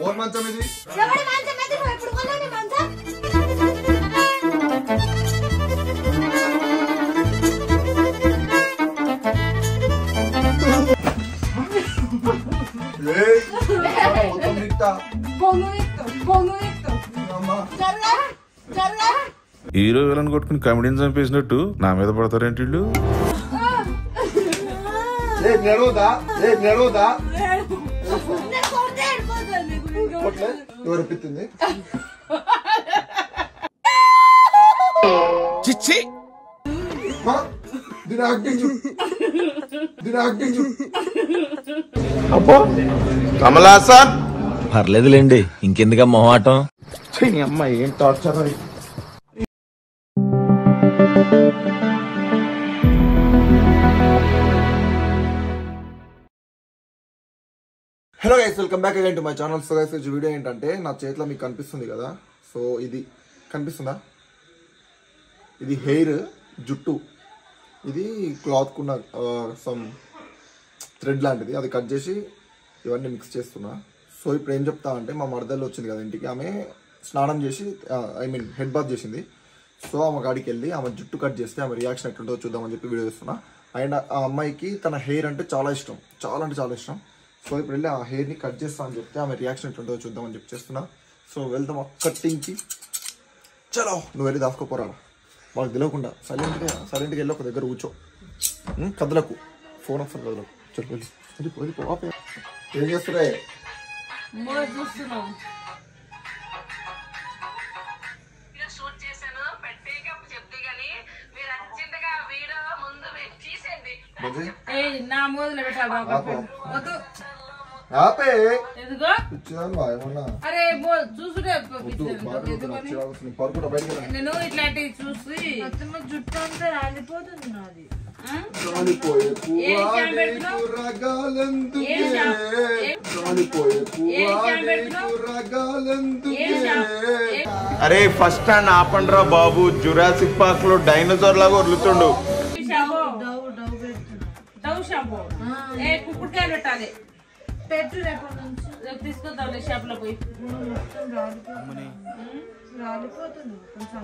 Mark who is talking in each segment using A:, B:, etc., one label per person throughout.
A: Own మంచం ఇది
B: hero villain కొట్టుకుని కమెడీని చంపేసినట్టు నా మీద పడతారేంటి వీళ్ళు?
A: చిచ్చి
C: కమలాసన్ పర్లేదులేండి, ఇంకెందుగా మొహమాటం.
A: అమ్మాయి ఏం torture. Hello guys, welcome back again to my channel. So guys, ఈ వీడియో ఏంటంటే నా చేతిలో మీకు కనిపిస్తుంది కదా, సో ఇది కనిపిస్తుందా, ఇది హెయిర్ జుట్టు, ఇది క్లాత్ కున్న సమ్ థ్రెడ్ లాంటిది, అది కట్ చేసి ఇవన్నీ మిక్స్ చేస్తున్నా. సో ఇప్పుడు ఏం చెప్తా అంటే, మా మరదల్లో వచ్చింది కదా ఇంటికి, ఆమె స్నానం చేసి హెడ్ బాత్ చేసింది. సో ఆమె కాడికి వెళ్ళి ఆమె జుట్టు కట్ చేస్తే ఆమె రియాక్షన్ ఎట్లుంటుందో చూద్దామని చెప్పి వీడియో చేస్తున్నా. అండ్ ఆ అమ్మాయికి తన హెయిర్ అంటే చాలా ఇష్టం, చాలా అంటే చాలా ఇష్టం. సో ఇప్పుడు వెళ్ళి ఆ హెయిర్ని కట్ చేస్తా అని చెప్తే ఆమె రియాక్షన్ ఎట్లుంటుందో చూద్దామని చెప్పి చేస్తున్నా. సో వెళ్దాం ఆ కట్టింగ్కి. చలో, నువ్వు వెళ్ళి దాచుకోపోరా, వాళ్ళకి తెలియకుండా సైలెంట్గా వెళ్ళి ఒక దగ్గర కూర్చో, కదలకు, ఫోన్ వస్తుంది కదలకు. చలో వెళ్ళి ఏం చేస్తురే?
D: నేను ఇట్లాంటివి చూసి జుట్టు అంతా రాలిపోతుంది నాది.
C: అరే ఫస్ట్ స్టాండ్ ఆపండ్రా బాబు, జురాసిక్ పార్క్ లో డైనోసార్ లాగా వదులుతుండు.
D: కుక్కుడుకాయలు పెట్టాలి, పెట్టు రేపటి నుంచి తీసుకొద్దాం షాప్ లో పోయి. రాలిపోతుంది కొంచెం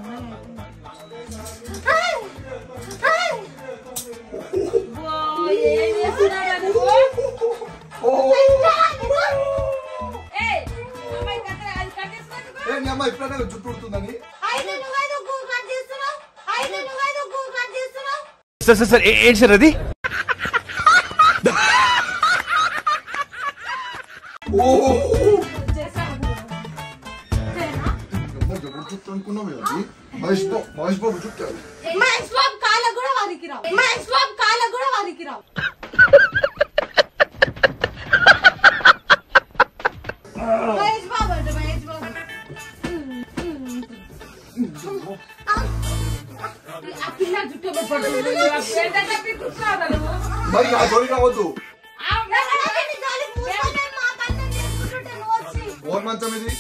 A: జుట్టు ఉడుతుందని
C: సార్ ఏంటి సార్ అది?
A: మహేష్ బాబు జుట్టు,
D: మహేష్ బాబు కాళ్ళ కూడా వారికి రావు, మహేష్ బాబు కాళ్ళ కూడా వారికి రావు. మహేష్ బాబు అంటే మహేష్ బాబు ఆ పిల్ల జుట్టు
A: మరి నా జోలి కావద్దు. ఓన్ మంచం ఇది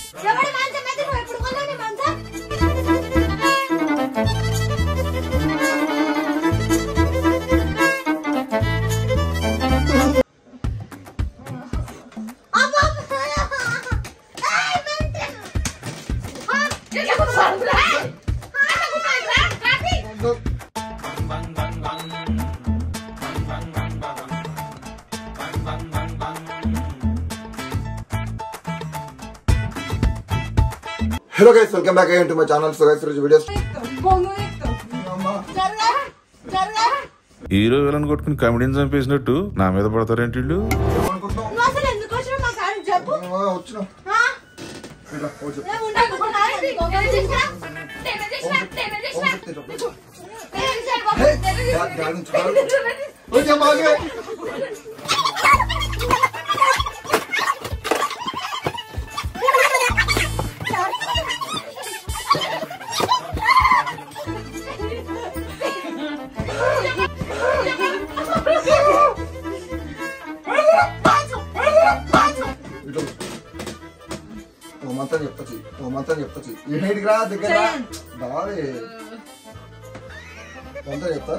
A: Hello guys, welcome back again to my channel. So guys, videos
B: hero villain కొట్టుకుని కమెడీని చంపేసినట్టు నా మీద పడతారేంటి వీళ్ళు?
A: మంత్రం చెప్తా ఏంటికి రా దగ్గర దాడే మంత్రం చెప్తా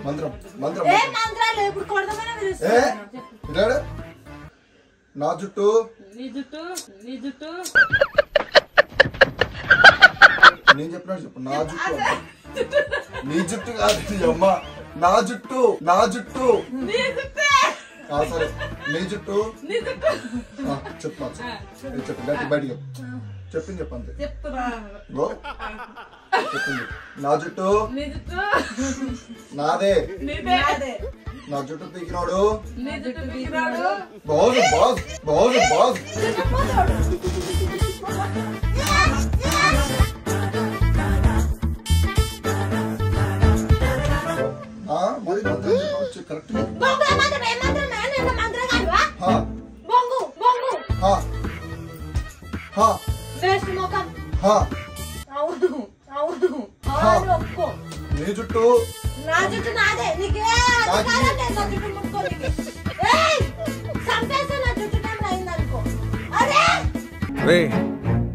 A: మంత్రం మంత్రం నా జుట్టు నేను చెప్పినట్టు చెప్పు. నా జుట్టు నీ జుట్టు కాదు నీ అమ్మ. నా జుట్టు సరే నీ జుట్టు చెప్పు చెప్పు గట్టి బయటికి చెప్పింది చెప్పంతే. చెప్పింది నా జుట్టు నాదే. నా జుట్టు పీకినాడు బాగు బాగు బాగు బాగు. మరి కరెక్ట్ నీ జుట్టు
E: నా జుట్టు నాదే.
F: అరే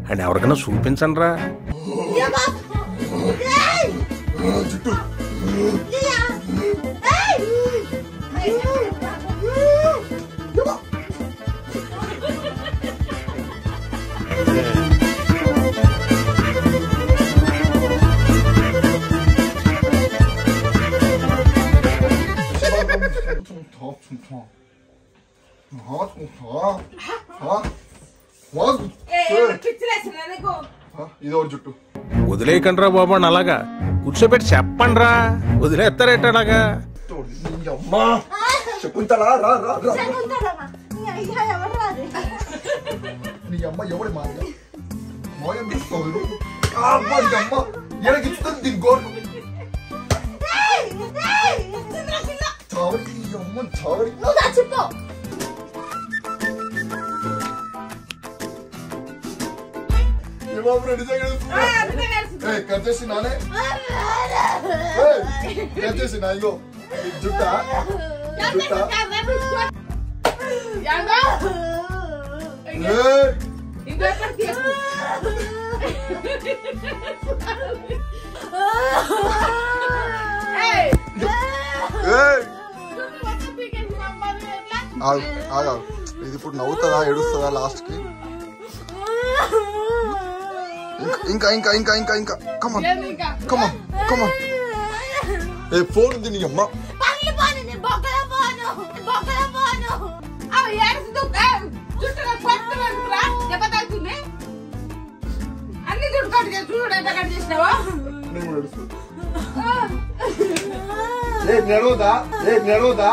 F: అండ్ ఎవరికైనా చూపించండి రా.
A: జుట్టు ఇది ఒక జుట్టు.
F: వదిలేయకండి రా బాబు అని అలాగా కూర్చోబెట్టి చెప్పండి రా. వదిలేస్తారేట అలాగా.
A: చెప్పుంటారా రా రా రా. నీ అమ్మ ఎవడి మాయ మోయం తీసుకోదు. అమ్మ ఎనకిస్తుంది దీని గోర్లు. చావడి అమ్మ చావడి. కచ్చేసి నానే కచ్చేసి నా ఇగో జుట్ట ఇది ఇప్పుడు నవ్వుతుందా ఏడుస్తుందా లాస్ట్ కి? ఇంకా ఇంకా ఇంకా ఇంకా ఇంకా కమన్ కమన్ కమన్. ఏ ఫోన్ ఉంది నీ అమ్మ. నెడవదా నెడవదా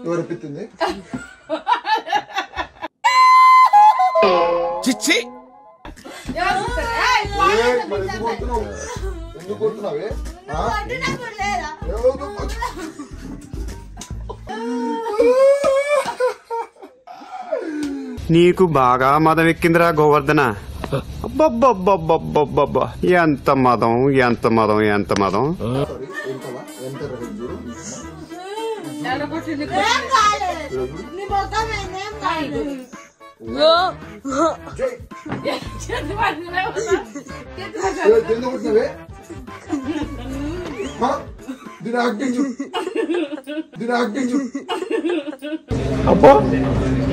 A: ఎవరు పిత్తుంది?
F: చిచ్చి
A: ఎందుకు కొడుతున్నావే?
G: నీకు బాగా మదం ఎక్కిందిరా గోవర్ధన. అబ్బబ్బబ్బబ్బబ్బబ్బబ్బా ఎంత మదం ఎంత మదం ఎంత మదం.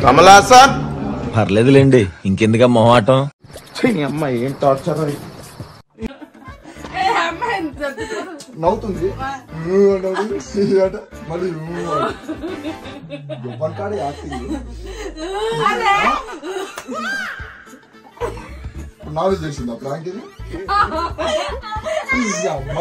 C: కమలాసన్ పర్లేదులేండి, ఇంకెందుగా మొహమాటం.
F: అమ్మాయి ఏం టార్చర్.
A: నవ్వుతుంది మళ్ళీ ఎవరికాడే యాక్టింగ్. నాలుగు చేసింది ఆ ప్రాంక్. ఇది అమ్మ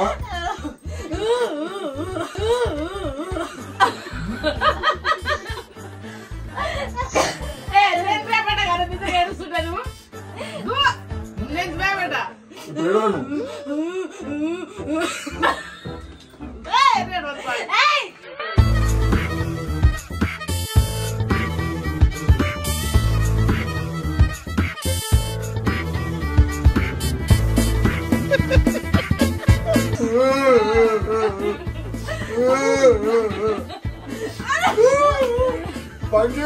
A: పండి